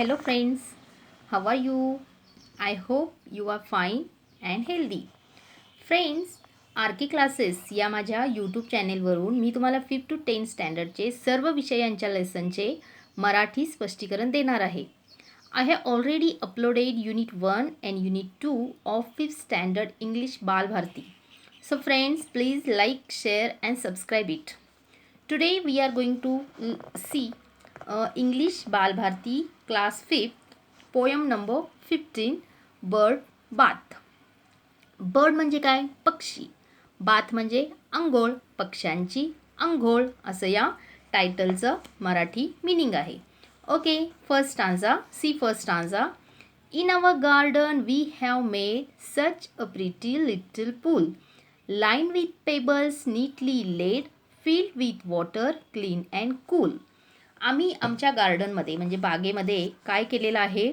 Hello friends, how are you? I hope you are fine and healthy. Friends, R classes या माझ्या YouTube चॅनेलवरून मी तुम्हाला 5th to 10th स्टँडर्डचे सर्व विषयांच्या लेसनचे मराठी स्पष्टीकरण देणार आहे. I have already uploaded Unit 1 and Unit 2 of 5th Standard English Balbharti. So friends, please like, share and subscribe it. Today we are going to see English Balbharti class 5th poem number 15 bird bath. Bird म्हणजे काय? पक्षी. Bath म्हणजे अंघोळ, पक्ष्यांची अंघोळ असं या टायटलचं मराठी मीनिंग आहे. Okay, first stanza. See first stanza. In our garden we have made such a pretty little pool line with pebbles neatly laid filled with water clean and cool. आम्ही आमच्या गार्डनमध्ये म्हणजे बागेमध्ये काय केलेलं आहे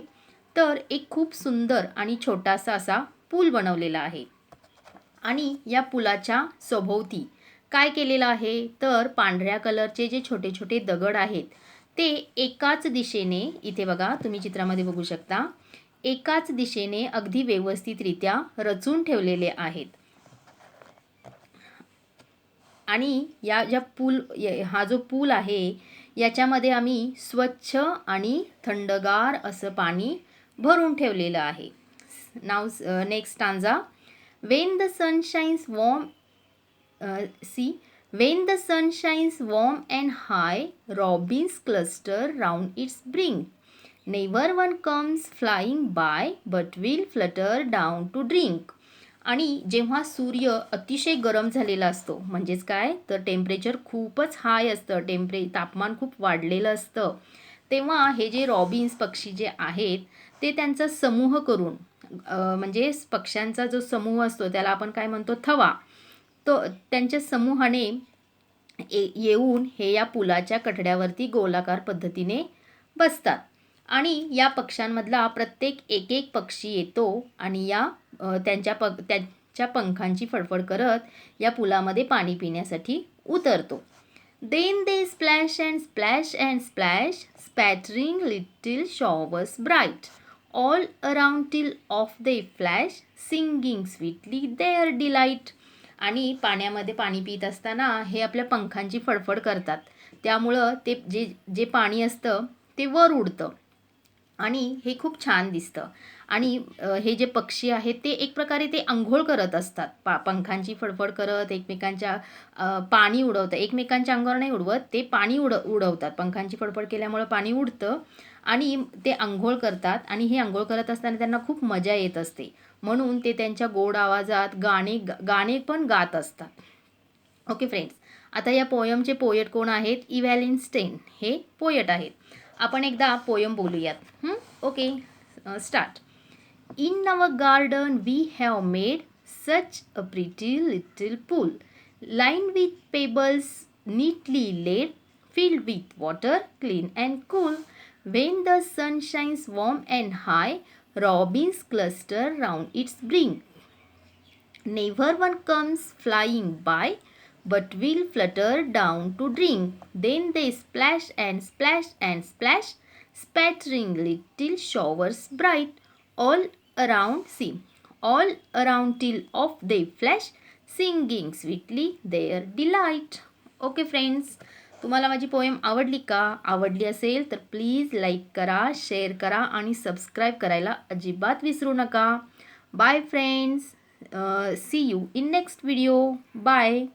तर एक खूप सुंदर आणि छोटासा असा पूल बनवलेला आहे. आणि या पुलाच्या सभोवती काय केलेलं आहे तर पांढऱ्या कलरचे जे छोटे छोटे दगड आहेत ते एकाच दिशेने, इथे बघा तुम्ही चित्रामध्ये बघू शकता, एकाच दिशेने अगदी व्यवस्थितरित्या रचून ठेवलेले आहेत. आणि या हा जो पूल आहे याच्यामध्ये आम्ही स्वच्छ आणि थंडगार असं पाणी भरून ठेवलेलं आहे. नाव next stanza. When the sun shines warm, when the sun shines warm and high, robins cluster round its brink. Never one comes flying by, but will flutter down to drink. आणि जेव्हा सूर्य अतिशय गरम झालेला असतो, म्हणजेच काय तर टेम्परेचर खूपच हाय असतं, तापमान खूप वाढलेलं असतं, तेव्हा हे जे रॉबिन्स पक्षी जे आहेत ते त्यांचा समूह करून, म्हणजे पक्ष्यांचा जो समूह असतो त्याला आपण काय म्हणतो, थवा, तो त्यांच्या समूहाने येऊन हे या पुलाच्या कठड्यावरती गोलाकार पद्धतीने बसतात. आणि या पक्ष्यांमधला प्रत्येक एक पक्षी येतो आणि या त्यांच्या पंखांची फडफड करत या पुलामध्ये पाणी पिण्यासाठी उतरतो. Then they splash and splash and splash, spattering little showers bright all around till off they flash, singing sweetly their delight. आणि पाण्यामध्ये पाणी पित असताना हे आपल्या पंखांची फडफड करतात, त्यामुळं ते जे पाणी असतं ते वर उडतं आणि हे खूप छान दिसतं. आणि हे जे पक्षी आहेत ते एक प्रकारे ते अंघोळ करत असतात, पंखांची फडफड करत एकमेकांच्या पाणी उडवतं, एकमेकांच्या अंगावर नाही उडवत, ते पाणी उडवतात. पंखांची फडफड केल्यामुळं पाणी उडतं आणि ते अंघोळ करतात. आणि हे अंघोळ करत असताना त्यांना खूप मजा येत असते, म्हणून ते त्यांच्या गोड आवाजात गाणे पण गात असतात. ओके फ्रेंड्स, आता या पोयमचे पोएट कोण आहेत? इव्हॅलिन स्टेन हे पोएट आहेत. आपण एकदा पोयम बोलूयात. Okay, start. In our garden we have made such a pretty little pool line with pebbles neatly laid filled with water clean and cool. When the sun shines warm and high, robins cluster round its brink. Never one comes flying by, but will flutter down to drink. Then they splash and splash and splash, spattering little showers bright all all around till off they flash, singing sweetly their delight. Okay friends, तुम्हाला माझी poem आवडली का? आवडली असेल तर please like करा, share करा आणि सबस्क्राईब करायला अजिबात विसरू नका. Bye friends, see you in next video. Bye.